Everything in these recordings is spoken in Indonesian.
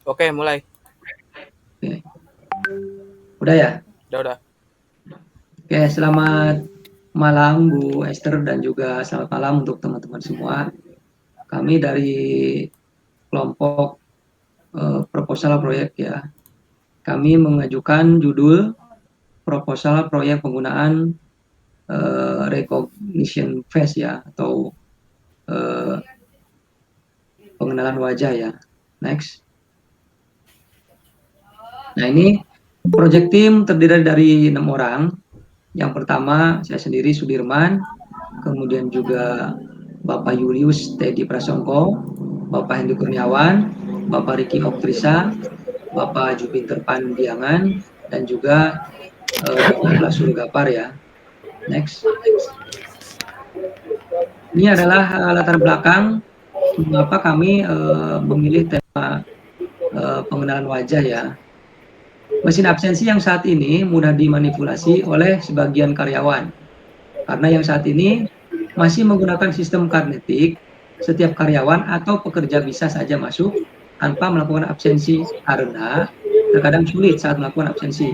Oke, mulai. Oke. Udah ya? Udah. Oke, selamat malam Bu Esther dan juga selamat malam untuk teman-teman semua. Kami dari kelompok proposal proyek ya. Kami mengajukan judul proposal proyek penggunaan recognition face ya atau eh, pengenalan wajah ya. Next. Nah, ini project team terdiri dari 6 orang. Yang pertama saya sendiri Sudirman, kemudian juga Bapak Julius Teddy Prasongko, Bapak Hendy Kurniawan, Bapak Riki Oktrisa, Bapak Jupiter Pandiangan, dan juga Bapak Blas Surgapar ya. Next. Ini adalah latar belakang mengapa kami memilih tema pengenalan wajah ya. Mesin absensi yang saat ini mudah dimanipulasi oleh sebagian karyawan. Karena yang saat ini masih menggunakan sistem karnetik, setiap karyawan atau pekerja bisa saja masuk tanpa melakukan absensi karena terkadang sulit saat melakukan absensi.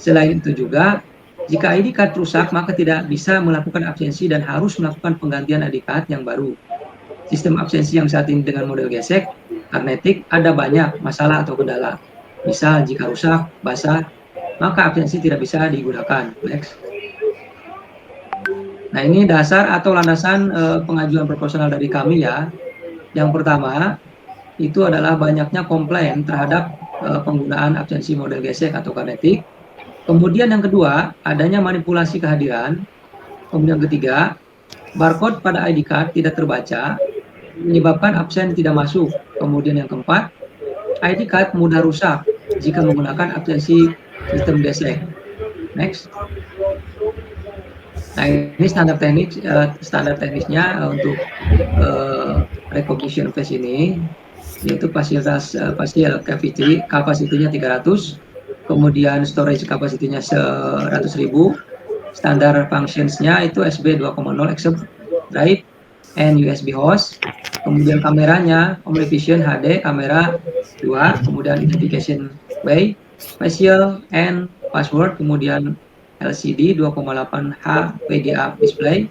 Selain itu juga, jika ID card rusak maka tidak bisa melakukan absensi dan harus melakukan penggantian ID card yang baru. Sistem absensi yang saat ini dengan model gesek, karnetik ada banyak masalah atau kendala. Misal jika rusak, basah, maka absensi tidak bisa digunakan. Next. Nah, ini dasar atau landasan pengajuan proposal dari kami ya. Yang pertama, itu adalah banyaknya komplain terhadap penggunaan absensi model gesek atau karnetik. Kemudian yang kedua, adanya manipulasi kehadiran. Kemudian yang ketiga, barcode pada ID card tidak terbaca, menyebabkan absen tidak masuk. Kemudian yang keempat, ID card mudah rusak jika menggunakan absensi sistem gesek. Next. Nah, ini standar teknisnya untuk recognition face ini, yaitu fasilitas facial capacity-nya 300, kemudian storage capacity-nya 100.000, standar functions-nya itu USB 2.0 except drive and USB host, kemudian kameranya OmniVision HD kamera 2, kemudian identification way, facial and password, kemudian LCD 2,8H VGA display,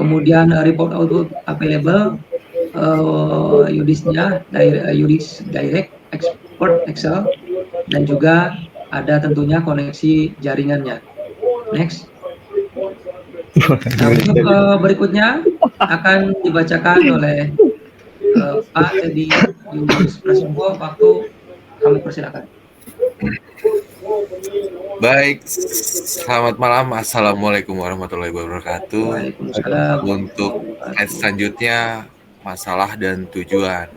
kemudian report output available, UDIS-nya UDIS Direct Export Excel, dan juga ada tentunya koneksi jaringannya. Next. Nah, untuk berikutnya akan dibacakan oleh Pak Teddy Julius Prasongko. Waktu kami persilakan. Baik, selamat malam. Assalamualaikum warahmatullahi wabarakatuh. Waalaikumsalam. Untuk slide selanjutnya, masalah dan tujuan.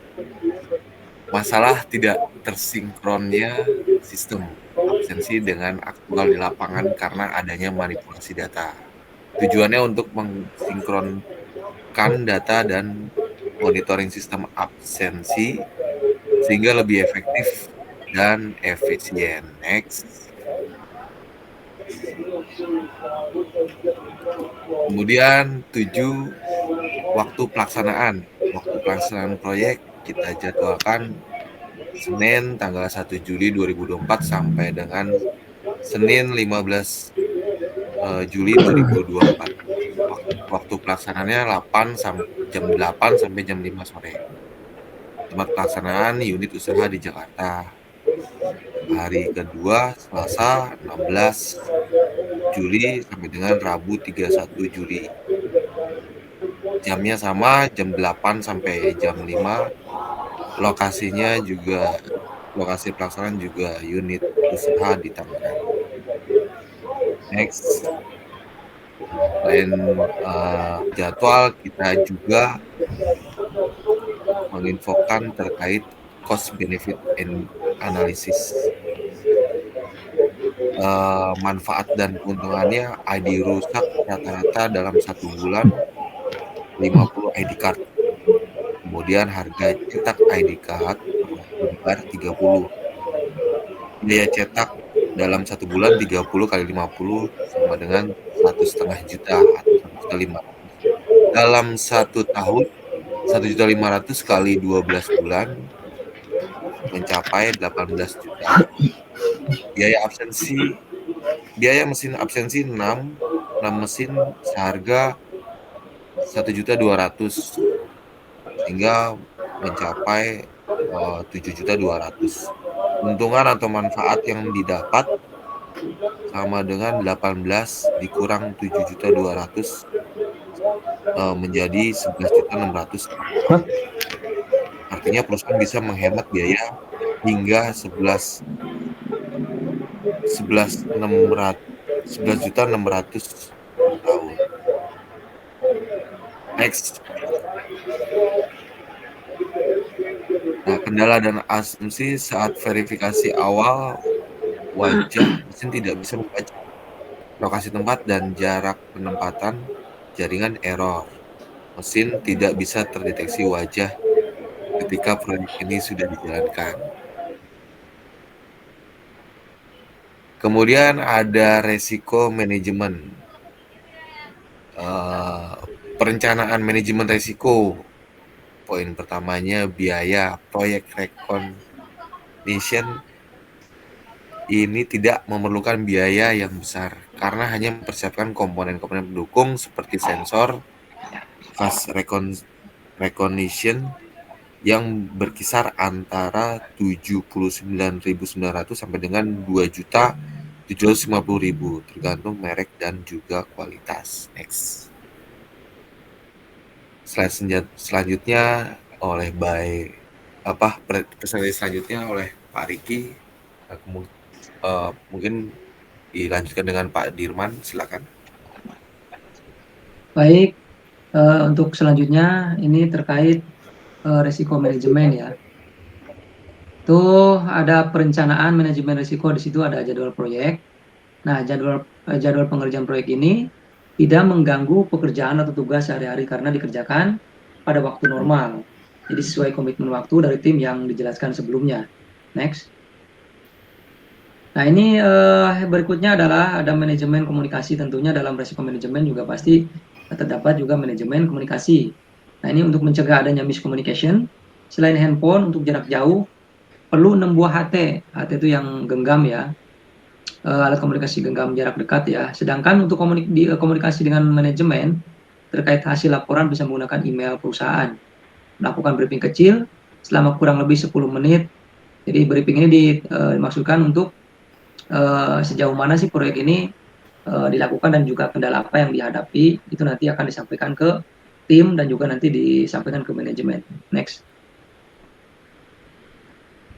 Masalah tidak tersinkronnya sistem absensi dengan aktual di lapangan karena adanya manipulasi data. Tujuannya untuk mensinkronkan data dan monitoring sistem absensi sehingga lebih efektif dan efisien. Next. Kemudian 7, waktu pelaksanaan. Waktu pelaksanaan proyek kita jadwalkan Senin tanggal 1 Juli 2024 sampai dengan Senin 15 Juli 2024. Waktu pelaksanaannya jam 8 sampai jam 5 sore. Tempat pelaksanaan unit usaha di Jakarta. Hari kedua Selasa 16 Juli sampai dengan Rabu 31 Juli. Jamnya sama, jam 8 sampai jam 5. Lokasinya juga, lokasi pelaksanaan juga unit usaha di Tangerang. Next. Selain jadwal, kita juga menginfokan terkait cost benefit analysis. Manfaat dan keuntungannya, ID rusak rata-rata dalam 1 bulan 50 ID card. Kemudian harga cetak ID card per 30. Biaya cetak dalam 1 bulan 30 kali 50 sama dengan 1,5 juta atau 1.500.000. Dalam 1 tahun 1.500.000 kali 12 bulan mencapai 18 juta. Biaya mesin absensi 6 mesin seharga 1.200.000 sehingga mencapai 7.200.000. Keuntungan atau manfaat yang didapat sama dengan 18 dikurang 7.200.000 menjadi 11.600.000. Artinya perusahaan bisa menghemat biaya hingga 11.600.000 per tahun. Next. Nah, kendala dan asumsi saat verifikasi awal wajah mesin tidak bisa membaca lokasi tempat dan jarak penempatan jaringan error. Mesin tidak bisa terdeteksi wajah ketika proyek ini sudah dijalankan. Kemudian ada resiko manajemen. Perencanaan manajemen resiko. Poin pertamanya biaya proyek recognition ini tidak memerlukan biaya yang besar karena hanya mempersiapkan komponen-komponen pendukung seperti sensor, face recognition yang berkisar antara 79.900 sampai dengan 2.750.000 tergantung merek dan juga kualitas. Next. Slide selanjutnya oleh presentasi selanjutnya oleh Pak Riki. Mungkin dilanjutkan dengan Pak Dirman, silakan. Baik, untuk selanjutnya ini terkait resiko manajemen ya. Tuh ada perencanaan manajemen risiko, di situ ada jadwal proyek. Nah, jadwal pengerjaan proyek ini tidak mengganggu pekerjaan atau tugas sehari-hari karena dikerjakan pada waktu normal. Jadi sesuai komitmen waktu dari tim yang dijelaskan sebelumnya. Next. Nah, ini berikutnya adalah ada manajemen komunikasi. Tentunya dalam resiko manajemen juga pasti terdapat juga manajemen komunikasi. Nah, ini untuk mencegah adanya miscommunication, selain handphone untuk jarak jauh, perlu 6 buah HT. HT itu yang genggam ya, alat komunikasi genggam jarak dekat ya. Sedangkan untuk komunikasi dengan manajemen terkait hasil laporan bisa menggunakan email perusahaan. Melakukan briefing kecil selama kurang lebih 10 menit. Jadi briefing ini dimaksudkan untuk sejauh mana sih proyek ini dilakukan dan juga kendala apa yang dihadapi, itu nanti akan disampaikan ke tim dan juga nanti disampaikan ke manajemen. Next.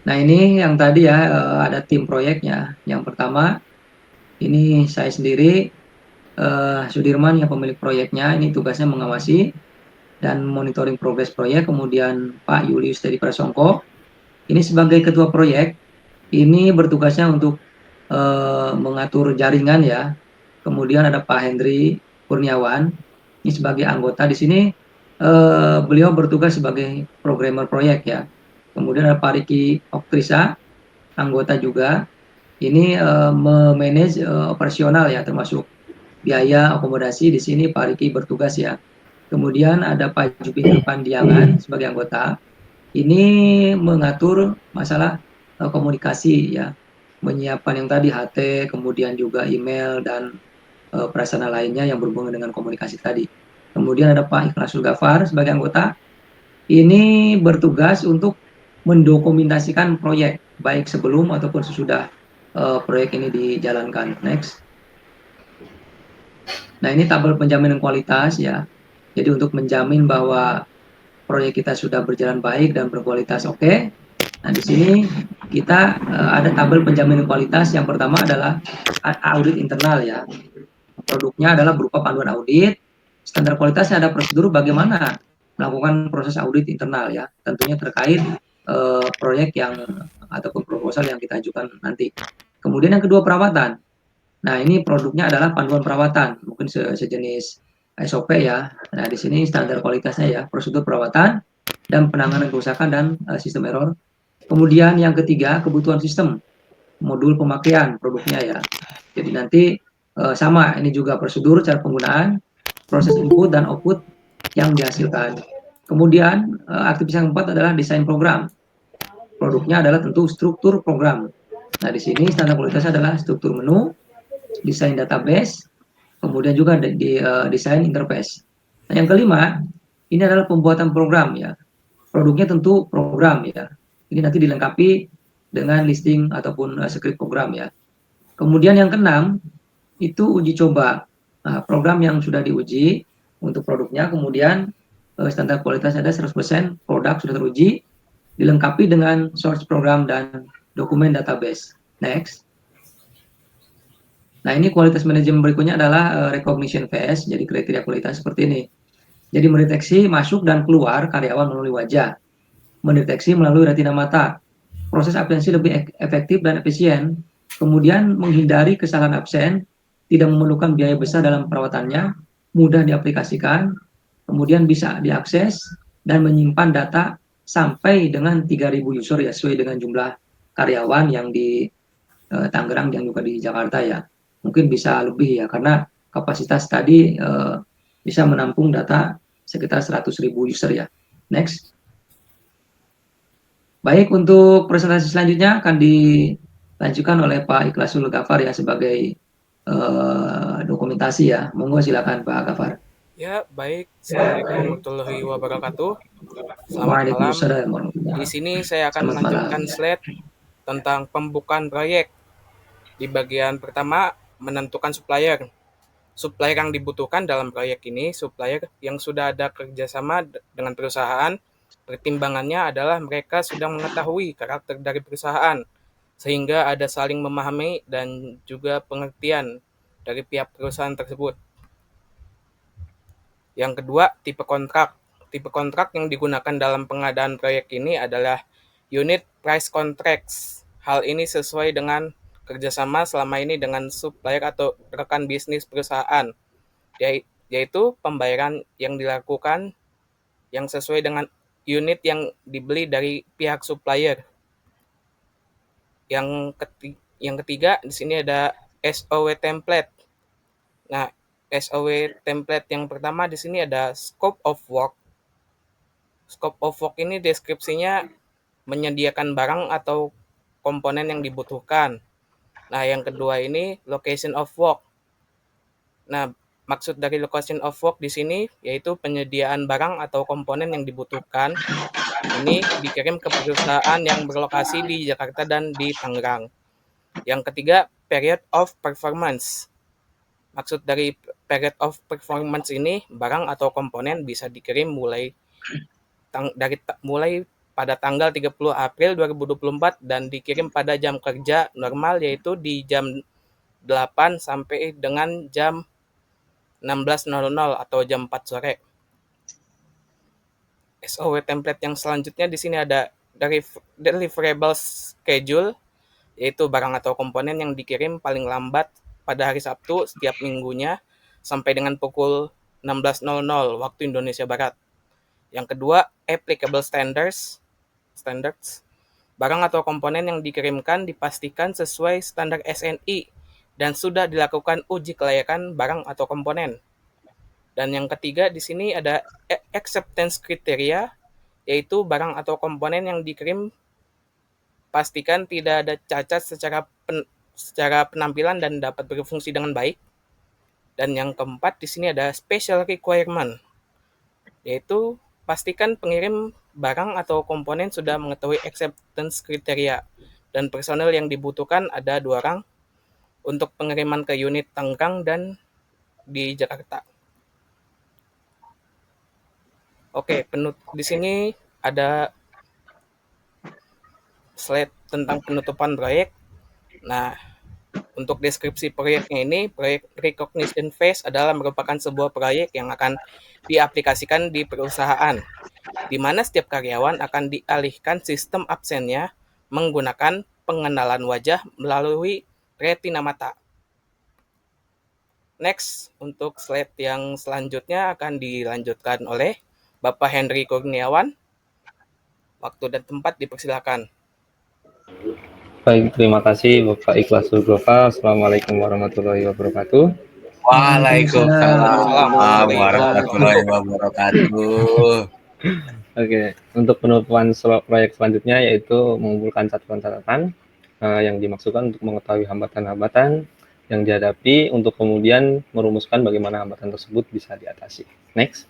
Nah, ini yang tadi ya, ada tim proyeknya. Yang pertama, ini saya sendiri, Sudirman yang pemilik proyeknya, ini tugasnya mengawasi dan monitoring progres proyek. Kemudian Pak Julius dari Prasongko, ini sebagai ketua proyek, ini bertugasnya untuk mengatur jaringan ya. Kemudian ada Pak Hendri Kurniawan, ini sebagai anggota di sini, beliau bertugas sebagai programmer proyek ya. Kemudian ada Pak Riki Oktrisa, anggota juga. Ini memanage operasional ya, termasuk biaya akomodasi. Di sini Pak Riki bertugas ya. Kemudian ada Pak Jupiter Pandiangan sebagai anggota. Ini mengatur masalah komunikasi ya, menyiapkan yang tadi HT, kemudian juga email dan prasarana lainnya yang berhubungan dengan komunikasi tadi. Kemudian ada Pak Ikhlasul Ghafar sebagai anggota. Ini bertugas untuk mendokumentasikan proyek baik sebelum ataupun sesudah proyek ini dijalankan. Next. Nah, ini tabel penjaminan kualitas ya. Jadi untuk menjamin bahwa proyek kita sudah berjalan baik dan berkualitas oke. Nah, di sini kita ada tabel penjaminan kualitas. Yang pertama adalah audit internal ya. Produknya adalah berupa panduan audit. Standar kualitasnya ada prosedur bagaimana melakukan proses audit internal ya. Tentunya terkait proyek yang ataupun proposal yang kita ajukan nanti. Kemudian yang kedua, perawatan. Nah, ini produknya adalah panduan perawatan, mungkin sejenis SOP ya. Nah, di sini standar kualitasnya ya, prosedur perawatan dan penanganan kerusakan dan sistem error. Kemudian yang ketiga, kebutuhan sistem, modul pemakaian produknya ya. Jadi nanti sama, ini juga prosedur cara penggunaan, proses input dan output yang dihasilkan. Kemudian aktivitas yang keempat adalah desain program. produknya adalah tentu struktur program. Nah, di sini standar kualitas adalah struktur menu, desain database, kemudian juga desain interface. Nah, yang kelima, ini adalah pembuatan program ya. Produknya tentu program ya. Ini nanti dilengkapi dengan listing ataupun script program ya. Kemudian yang keenam, itu uji coba. Nah, program yang sudah diuji untuk produknya, kemudian standar kualitas ada 100% produk sudah teruji, dilengkapi dengan source program dan dokumen database. Next. Nah, ini kualitas manajemen berikutnya adalah recognition phase, jadi kriteria kualitas seperti ini. Jadi mendeteksi masuk dan keluar karyawan melalui wajah, mendeteksi melalui retina mata, proses absensi lebih efektif dan efisien, kemudian menghindari kesalahan absen, tidak memerlukan biaya besar dalam perawatannya, mudah diaplikasikan, kemudian bisa diakses dan menyimpan data sampai dengan 3.000 user ya, sesuai dengan jumlah karyawan yang di Tangerang dan juga di Jakarta ya. Mungkin bisa lebih ya, karena kapasitas tadi bisa menampung data sekitar 100.000 user ya. Next. Baik, untuk presentasi selanjutnya akan dilanjutkan oleh Pak Ikhlasul Ghafar ya sebagai dokumentasi ya. Monggo silakan Pak Ghafar. Ya, baik. Assalamualaikum warahmatullahi wabarakatuh. Selamat malam. Waalaikumsalam warahmatullahi Di sini saya akan Selamat melanjutkan malam. slide tentang pembukaan proyek. Di bagian pertama, menentukan supplier. Supplier yang dibutuhkan dalam proyek ini, supplier yang sudah ada kerjasama dengan perusahaan. Pertimbangannya adalah mereka sudah mengetahui karakter dari perusahaan, sehingga ada saling memahami dan juga pengertian dari pihak perusahaan tersebut. Yang kedua, tipe kontrak. Tipe kontrak yang digunakan dalam pengadaan proyek ini adalah unit price contracts. Hal ini sesuai dengan kerjasama selama ini dengan supplier atau rekan bisnis perusahaan, yaitu pembayaran yang dilakukan yang sesuai dengan unit yang dibeli dari pihak supplier. Yang ketiga di sini ada SOW template. Nah, SOW template yang pertama di sini ada scope of work. Scope of work ini deskripsinya menyediakan barang atau komponen yang dibutuhkan. Nah, yang kedua ini location of work. Nah, maksud dari location of work di sini yaitu penyediaan barang atau komponen yang dibutuhkan. Ini dikirim ke perusahaan yang berlokasi di Jakarta dan di Tangerang. Yang ketiga, period of performance. Maksud dari period of performance ini, barang atau komponen bisa dikirim mulai pada tanggal 30 April 2024 dan dikirim pada jam kerja normal yaitu di jam 8 sampai dengan jam 16.00 atau jam 4 sore. SOW template yang selanjutnya di sini ada deliverable schedule, yaitu barang atau komponen yang dikirim paling lambat pada hari Sabtu setiap minggunya sampai dengan pukul 16.00 waktu Indonesia Barat. Yang kedua, applicable standards. Barang atau komponen yang dikirimkan dipastikan sesuai standar SNI dan sudah dilakukan uji kelayakan barang atau komponen. Dan yang ketiga di sini ada acceptance criteria, yaitu barang atau komponen yang dikirim pastikan tidak ada cacat secara penampilan dan dapat berfungsi dengan baik. Dan yang keempat di sini ada special requirement, yaitu pastikan pengirim barang atau komponen sudah mengetahui acceptance kriteria dan personel yang dibutuhkan ada 2 orang untuk pengiriman ke unit Tangerang dan di Jakarta. Oke, di sini ada slide tentang penutupan proyek. Nah, untuk deskripsi proyeknya ini, proyek recognition phase adalah merupakan sebuah proyek yang akan diaplikasikan di perusahaan, di mana setiap karyawan akan dialihkan sistem absennya menggunakan pengenalan wajah melalui retina mata. Next, untuk slide yang selanjutnya akan dilanjutkan oleh Bapak Henry Kurniawan. Waktu dan tempat dipersilakan. Baik, terima kasih Bapak Ikhlasul Ghafar. Assalamualaikum warahmatullahi wabarakatuh. Waalaikumsalam warahmatullahi wabarakatuh. Oke, untuk penutupan proyek selanjutnya yaitu mengumpulkan catatan-catatan yang dimaksudkan untuk mengetahui hambatan-hambatan yang dihadapi untuk kemudian merumuskan bagaimana hambatan tersebut bisa diatasi. Next.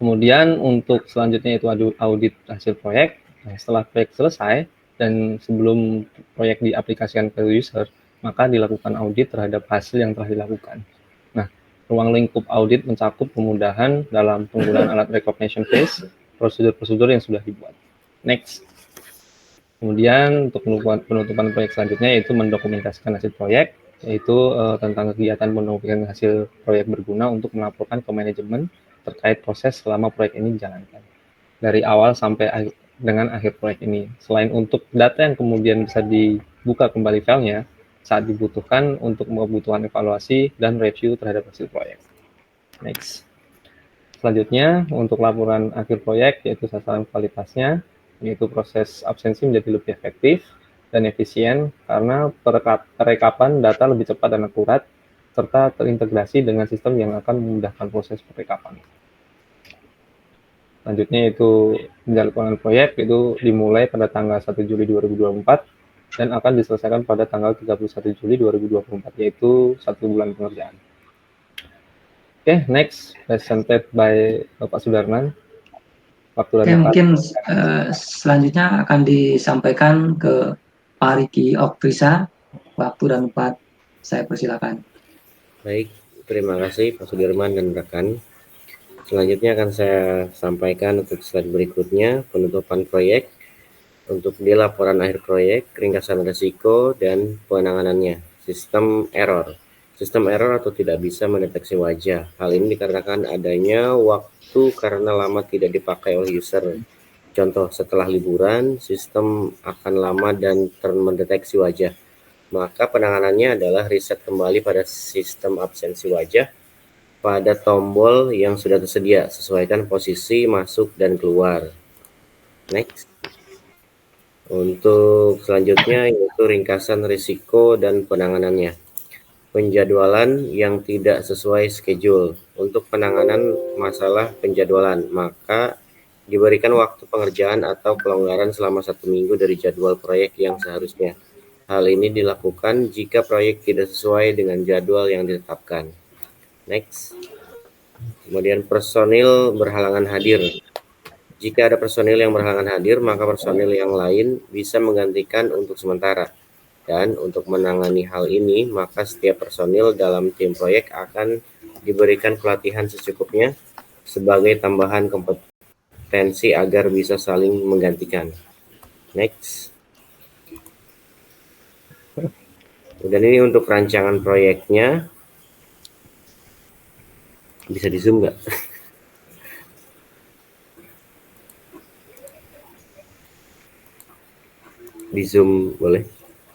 Kemudian untuk selanjutnya itu audit hasil proyek. Nah, setelah proyek selesai dan sebelum proyek diaplikasikan ke user, maka dilakukan audit terhadap hasil yang telah dilakukan. Nah, ruang lingkup audit mencakup kemudahan dalam penggunaan alat recognition face, prosedur-prosedur yang sudah dibuat. Next. Kemudian untuk penutupan proyek selanjutnya yaitu mendokumentasikan hasil proyek, yaitu tentang kegiatan mendokumentasikan hasil proyek berguna untuk melaporkan ke manajemen terkait proses selama proyek ini dijalankan. Dari awal sampai dengan akhir proyek ini. Selain untuk data yang kemudian bisa dibuka kembali filenya, saat dibutuhkan untuk kebutuhan evaluasi dan review terhadap hasil proyek. Next. Selanjutnya, untuk laporan akhir proyek, yaitu sasaran kualitasnya, yaitu proses absensi menjadi lebih efektif dan efisien karena perekapan data lebih cepat dan akurat, serta terintegrasi dengan sistem yang akan memudahkan proses perekapan. Selanjutnya yaitu penjadwalan proyek itu dimulai pada tanggal 1 Juli 2024 dan akan diselesaikan pada tanggal 31 Juli 2024, yaitu 1 bulan pengerjaan. Oke, next presented by Bapak Sudarman. Waktu dan mungkin selanjutnya akan disampaikan ke Pak Riki Oktrisa. Waktu dan tempat saya persilakan. Baik, terima kasih Pak Sudirman dan rekan. Selanjutnya akan saya sampaikan untuk slide berikutnya, penutupan proyek untuk di laporan akhir proyek, ringkasan risiko, dan penanganannya. Sistem error. Sistem error atau tidak bisa mendeteksi wajah. Hal ini dikarenakan adanya waktu karena lama tidak dipakai oleh user. Contoh, setelah liburan, sistem akan lama dan mendeteksi wajah. Maka penanganannya adalah riset kembali pada sistem absensi wajah pada tombol yang sudah tersedia, sesuaikan posisi masuk dan keluar. Next. Untuk selanjutnya yaitu ringkasan risiko dan penanganannya. Penjadwalan yang tidak sesuai schedule. Untuk penanganan masalah penjadwalan, maka diberikan waktu pengerjaan atau pelonggaran selama 1 minggu dari jadwal proyek yang seharusnya. Hal ini dilakukan jika proyek tidak sesuai dengan jadwal yang ditetapkan. Next. Kemudian personil berhalangan hadir. Jika ada personil yang berhalangan hadir, maka personil yang lain bisa menggantikan untuk sementara. Dan untuk menangani hal ini, maka setiap personil dalam tim proyek akan diberikan pelatihan secukupnya sebagai tambahan kompetensi agar bisa saling menggantikan. Next. Dan ini untuk rancangan proyeknya. Bisa di zoom nggak? Di zoom boleh?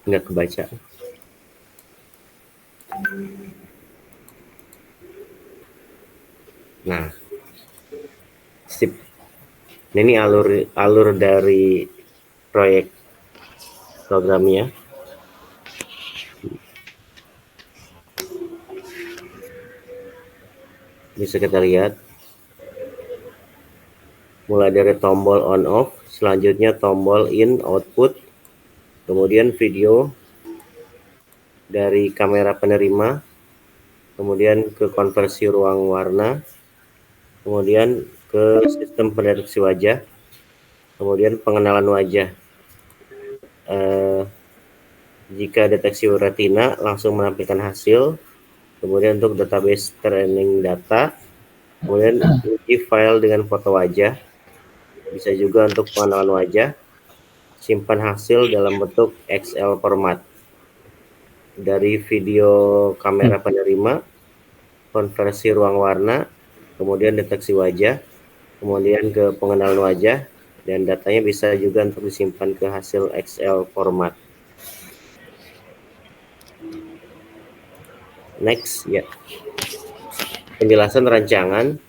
Nggak kebaca. Nah, sip. Ini alur dari proyek programnya. Bisa kita lihat. Mulai dari tombol on off, selanjutnya tombol in output, kemudian video dari kamera penerima, kemudian ke konversi ruang warna, kemudian ke sistem pendeteksi wajah, kemudian pengenalan wajah. Jika deteksi retina langsung menampilkan hasil, kemudian untuk database training data, kemudian uji file dengan foto wajah, bisa juga untuk pengenalan wajah, simpan hasil dalam bentuk Excel format. Dari video kamera penerima, konversi ruang warna, kemudian deteksi wajah, kemudian ke pengenalan wajah, dan datanya bisa juga untuk disimpan ke hasil Excel format. Next, ya. Penjelasan rancangan,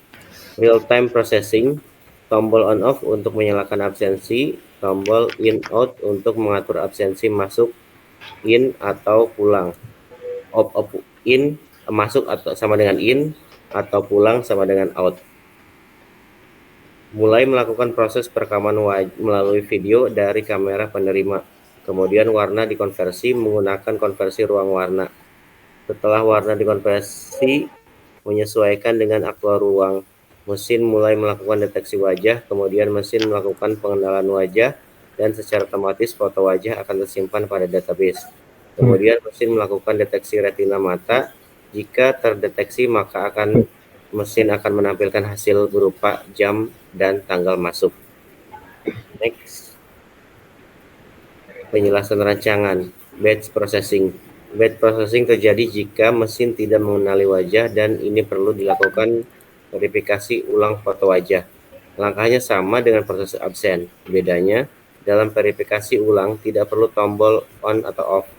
real time processing, tombol on off untuk menyalakan absensi, tombol in out untuk mengatur absensi masuk, in atau pulang. In masuk atau sama dengan in, atau pulang sama dengan out. Mulai melakukan proses perekaman melalui video dari kamera penerima. Kemudian warna dikonversi menggunakan konversi ruang warna. Setelah warna dikonversi menyesuaikan dengan aktual ruang, mesin mulai melakukan deteksi wajah, kemudian mesin melakukan pengenalan wajah, dan secara otomatis foto wajah akan tersimpan pada database. Kemudian mesin melakukan deteksi retina mata. Jika terdeteksi, maka mesin akan menampilkan hasil berupa jam dan tanggal masuk. Next. Penjelasan rancangan. Batch processing. Batch processing terjadi jika mesin tidak mengenali wajah dan ini perlu dilakukan verifikasi ulang foto wajah. Langkahnya sama dengan proses absen. Bedanya, dalam verifikasi ulang tidak perlu tombol on atau off.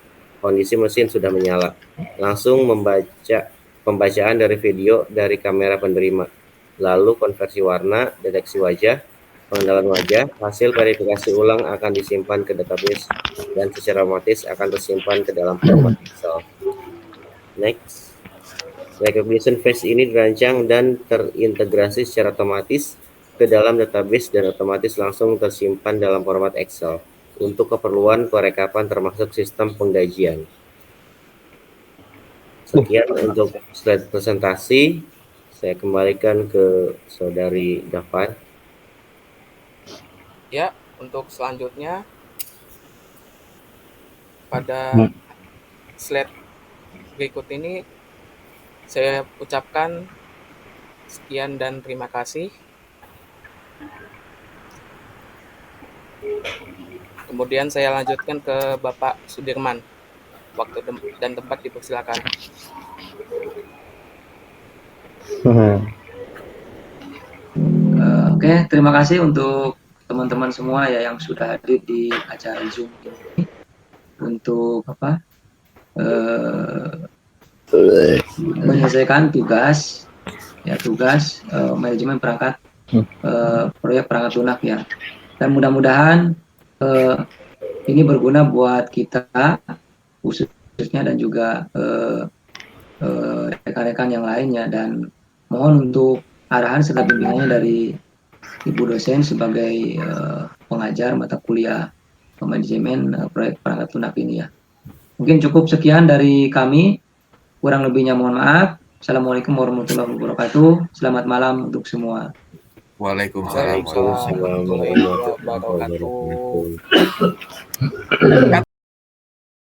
Kondisi mesin sudah menyala. Langsung membaca pembacaan dari video dari kamera penerima. Lalu konversi warna, deteksi wajah, pengenalan wajah, hasil verifikasi ulang akan disimpan ke database dan secara otomatis akan tersimpan ke dalam format Excel. Next. Recognition face ini dirancang dan terintegrasi secara otomatis ke dalam database dan otomatis langsung tersimpan dalam format Excel untuk keperluan perekapan termasuk sistem penggajian. Sekian untuk slide presentasi. Saya kembalikan ke Saudari Dafar. Ya, untuk selanjutnya pada slide berikut ini saya ucapkan sekian dan terima kasih. Kemudian saya lanjutkan ke Bapak Sudirman. Waktu dan tempat dipersilakan. Oke, terima kasih untuk teman-teman semua ya yang sudah hadir di acara Zoom ini untuk menyelesaikan tugas manajemen perangkat proyek perangkat lunak ya. Dan mudah-mudahan ini berguna buat kita khususnya dan juga rekan-rekan yang lainnya, dan mohon untuk arahan serta bimbingannya dari Ibu dosen sebagai pengajar mata kuliah manajemen proyek perangkat lunak ini ya. Mungkin cukup sekian dari kami, kurang lebihnya mohon maaf. Assalamualaikum warahmatullahi wabarakatuh. Selamat malam untuk semua. Waalaikumsalam warahmatullahi wabarakatuh.